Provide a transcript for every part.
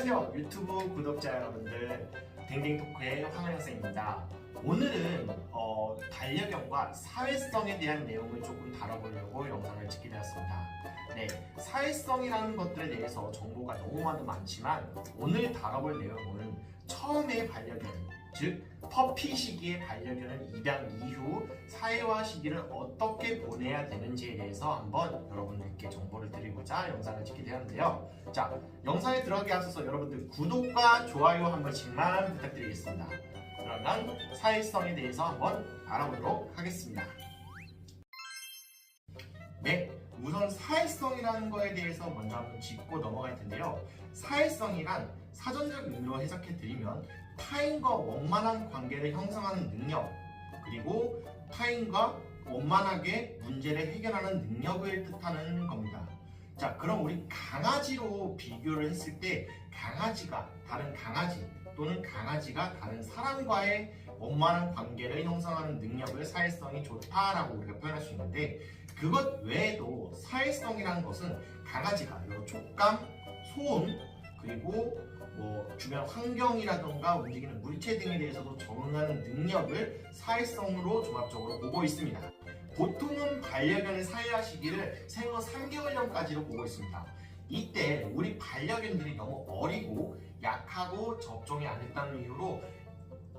안녕하세요 유튜브 구독자 여러분들, 댕댕토크의 황은영쌤입니다. 오늘은 반려견과 사회성에 대한 내용을 조금 다뤄보려고 영상을 찍게 되었습니다. 네, 사회성이라는 것들에 대해서 정보가 너무 많지만 오늘 다뤄볼 내용은 처음의 반려견, 즉 퍼피 시기의 반려견은 입양 이후 사회화 시기를 어떻게 보내야 되는지에 대해서 한번 여러분들께 정보를 드리고자 영상을 찍게 되었는데요. 자, 영상에 들어가기 앞서서 여러분들 구독과 좋아요 한 번씩만 부탁드리겠습니다. 그러면 사회성에 대해서 한번 알아보도록 하겠습니다. 네, 우선 사회성이라는 거에 대해서 먼저 한번 짚고 넘어갈 텐데요. 사회성이란 사전적 의미로 해석해 드리면 타인과 원만한 관계를 형성하는 능력, 그리고 타인과 원만하게 문제를 해결하는 능력을 뜻하는 겁니다. 자, 그럼 우리 강아지로 비교를 했을 때 강아지가 다른 강아지 또는 강아지가 다른 사람과의 원만한 관계를 형성하는 능력을 사회성이 좋다라고 우리가 표현할 수 있는데, 그것 외에도 사회성이라는 것은 강아지가 여러 촉감, 소음, 그리고 주변 환경이라던가 움직이는 물체 등에 대해서도 적응하는 능력을 사회성으로 종합적으로 보고 있습니다. 보통은 반려견의 사회화 시기를 생후 3개월령까지로 보고 있습니다. 이때 우리 반려견들이 너무 어리고 약하고 접종이 안 됐다는 이유로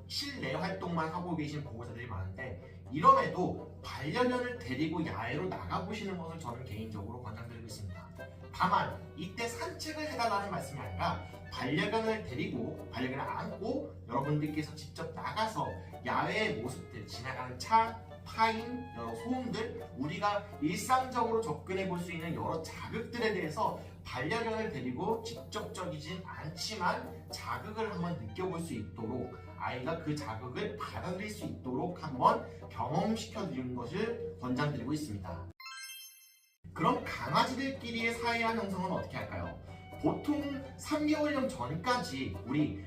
실내 활동만 하고 계신 보호자들이 많은데, 이럼에도 반려견을 데리고 야외로 나가보시는 것을 저는 개인적으로 권장드리고 있습니다. 다만 이때 산책을 해달라는 말씀이 아니라 반려견을 데리고 반려견을 안고 여러분들께서 직접 나가서 야외의 모습들, 지나가는 차, 타인, 여러 소음들, 우리가 일상적으로 접근해 볼 수 있는 여러 자극들에 대해서 반려견을 데리고 직접적이진 않지만 자극을 한번 느껴볼 수 있도록, 아이가 그 자극을 받아들일 수 있도록 한번 경험시켜 드리는 것을 권장드리고 있습니다. 그럼 강아지들끼리의 사회화 형성은 어떻게 할까요? 보통 3개월령 전까지 우리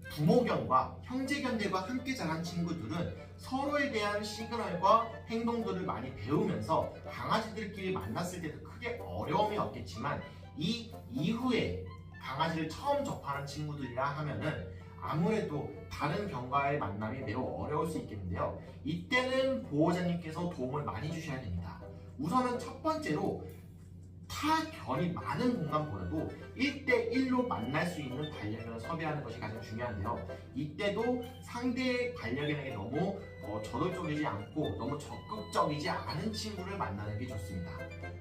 부모견과 형제견들과 함께 자란 친구들은 서로에 대한 시그널과 행동들을 많이 배우면서 강아지들끼리 만났을 때도 크게 어려움이 없겠지만, 이 이후에 강아지를 처음 접하는 친구들이라 하면은 아무래도 다른 견과의 만남이 매우 어려울 수 있겠는데요. 이때는 보호자님께서 도움을 많이 주셔야 됩니다. 우선은 첫 번째로 타 견이 많은 공간보다도 1대1로 만날 수 있는 반려견을 섭외하는 것이 가장 중요한데요. 이때도 상대 반려견에게 너무 저돌적이지 않고 너무 적극적이지 않은 친구를 만나는 게 좋습니다.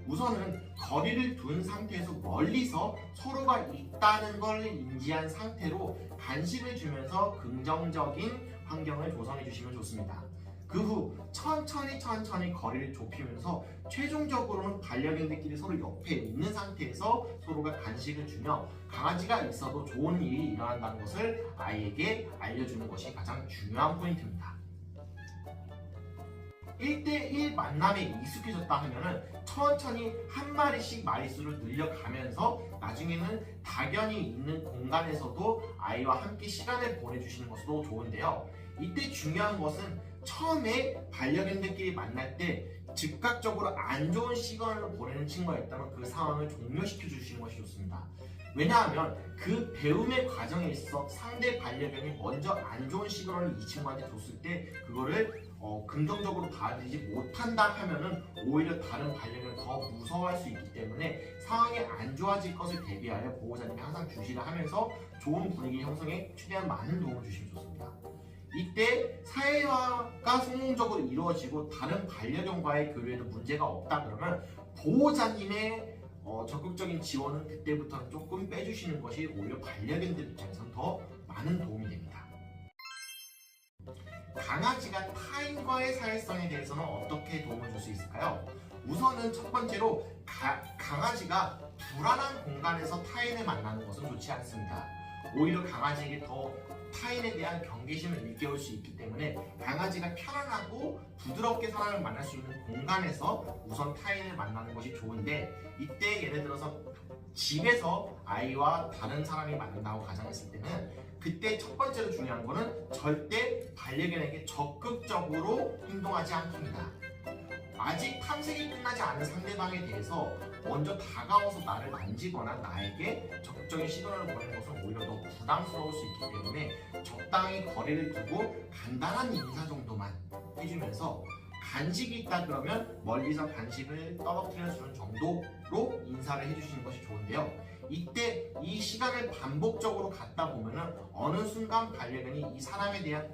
우선은 거리를 둔 상태에서 멀리서 서로가 있다는 걸 인지한 상태로 간식을 주면서 긍정적인 환경을 조성해 주시면 좋습니다. 그 후 천천히 거리를 좁히면서 최종적으로는 반려견들끼리 서로 옆에 있는 상태에서 서로가 간식을 주며 강아지가 있어도 좋은 일이 일어난다는 것을 아이에게 알려주는 것이 가장 중요한 포인트입니다. 1대1 만남에 익숙해졌다 하면은 천천히 한 마리씩 마리수를 늘려가면서 나중에는 다견이 있는 공간에서도 아이와 함께 시간을 보내주시는 것도 좋은데요. 이때 중요한 것은 처음에 반려견들끼리 만날 때 즉각적으로 안 좋은 시간을 보내는 친구가 있다면 그 상황을 종료시켜 주시는 것이 좋습니다. 왜냐하면 그 배움의 과정에 있어 상대 반려견이 먼저 안 좋은 시그널을 이 친구한테 줬을 때 그거를 긍정적으로 받아들이지 못한다 하면은 오히려 다른 반려견을 더 무서워할 수 있기 때문에 상황이 안 좋아질 것을 대비하여 보호자님이 항상 주시를 하면서 좋은 분위기 형성에 최대한 많은 도움을 주시면 좋습니다. 이때 사회화가 성공적으로 이루어지고 다른 반려견과의 교류에도 문제가 없다 그러면 보호자님의 적극적인 지원은 그때부터는 조금 빼주시는 것이 오히려 반려견들 입장에서는 더 많은 도움이 됩니다. 강아지가 타인과의 사회성에 대해서는 어떻게 도움을 줄 수 있을까요? 우선은 첫 번째로 강아지가 불안한 공간에서 타인을 만나는 것은 좋지 않습니다. 오히려 강아지에게 더 타인에 대한 경계심을 일깨울 수 있기 때문에 강아지가 편안하고 부드럽게 사람을 만날 수 있는 공간에서 우선 타인을 만나는 것이 좋은데, 이때 예를 들어서 집에서 아이와 다른 사람이 만난다고 가정했을 때는 그때 첫 번째로 중요한 거는 절대 반려견에게 적극적으로 행동하지 않습니다. 아직 탐색이 끝나지 않은 상대방에 대해서 먼저 다가와서 나를 만지거나 나에게 적극적인 시도를 보내는 것은 오히려 더 부담스러울 수 있기 때문에 적당히 거리를 두고 간단한 인사 정도만 해주면서 간식이 있다 그러면 멀리서 간식을 떨어뜨려주는 정도로 인사를 해주시는 것이 좋은데요. 이때 이 시간을 반복적으로 갖다 보면은 어느 순간 반려견이 이 사람에 대한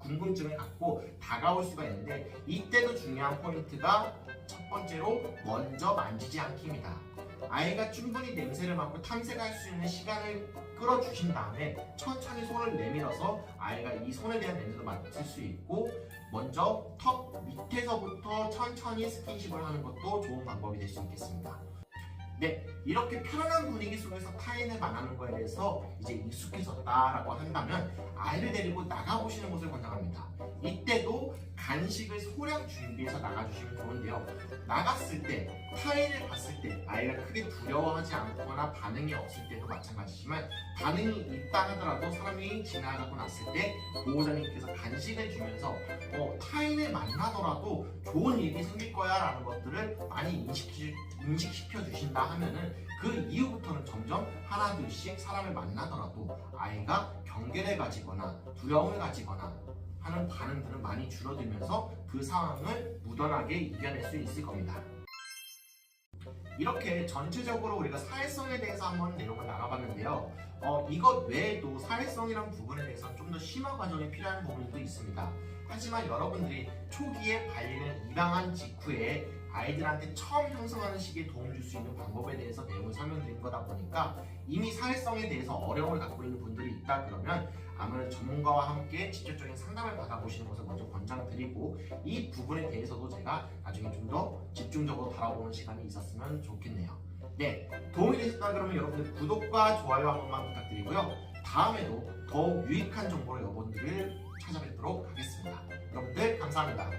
궁금증을 갖고 다가올 수가 있는데, 이때도 중요한 포인트가 첫 번째로 먼저 만지지 않기입니다. 아이가 충분히 냄새를 맡고 탐색할 수 있는 시간을 끌어주신 다음에 천천히 손을 내밀어서 아이가 이 손에 대한 냄새도 맡을 수 있고, 먼저 턱 밑에서부터 천천히 스킨십을 하는 것도 좋은 방법이 될 수 있겠습니다. 네, 이렇게 편안한 분위기 속에서 타인을 만나는 거에 대해서 이제 익숙해졌다라고 한다면 아이를 데리고 나가보시는 것을 권장합니다. 이때도 간식을 소량 준비해서 나가주시면 좋은데요. 나갔을 때, 타인을 봤을 때 아이가 크게 두려워하지 않거나 반응이 없을 때도 마찬가지지만, 반응이 있다 하더라도 사람이 지나가고 났을 때 보호자님께서 간식을 주면서 타인을 만나더라도 좋은 일이 생길 거야 라는 것들을 많이 인식시켜 주신다 하면은 그 이후부터는 점점 하나 둘씩 사람을 만나더라도 아이가 경계를 가지거나 두려움을 가지거나 하는 반응들은 많이 줄어들면서 그 상황을 무던하게 이겨낼 수 있을 겁니다. 이렇게 전체적으로 우리가 사회성에 대해서 한번 내용을 나눠봤는데요. 이것 외에도 사회성이라는 부분에 대해서 좀 더 심화 과정이 필요한 부분도 있습니다. 하지만 여러분들이 초기에 반려견을 입양한 직후에 아이들한테 처음 형성하는 시기에 도움 줄 수 있는 방법에 대해서 내용을 설명드린 거다 보니까 이미 사회성에 대해서 어려움을 갖고 있는 분들이 있다 그러면 아무래도 전문가와 함께 직접적인 상담을 받아보시는 것을 먼저 권장드리고, 이 부분에 대해서도 제가 나중에 좀 더 집중적으로 다뤄보는 시간이 있었으면 좋겠네요. 네, 도움이 되셨다 그러면 여러분들 구독과 좋아요 한 번만 부탁드리고요. 다음에도 더욱 유익한 정보로 여러분들을 찾아뵙도록 하겠습니다. 여러분들 감사합니다.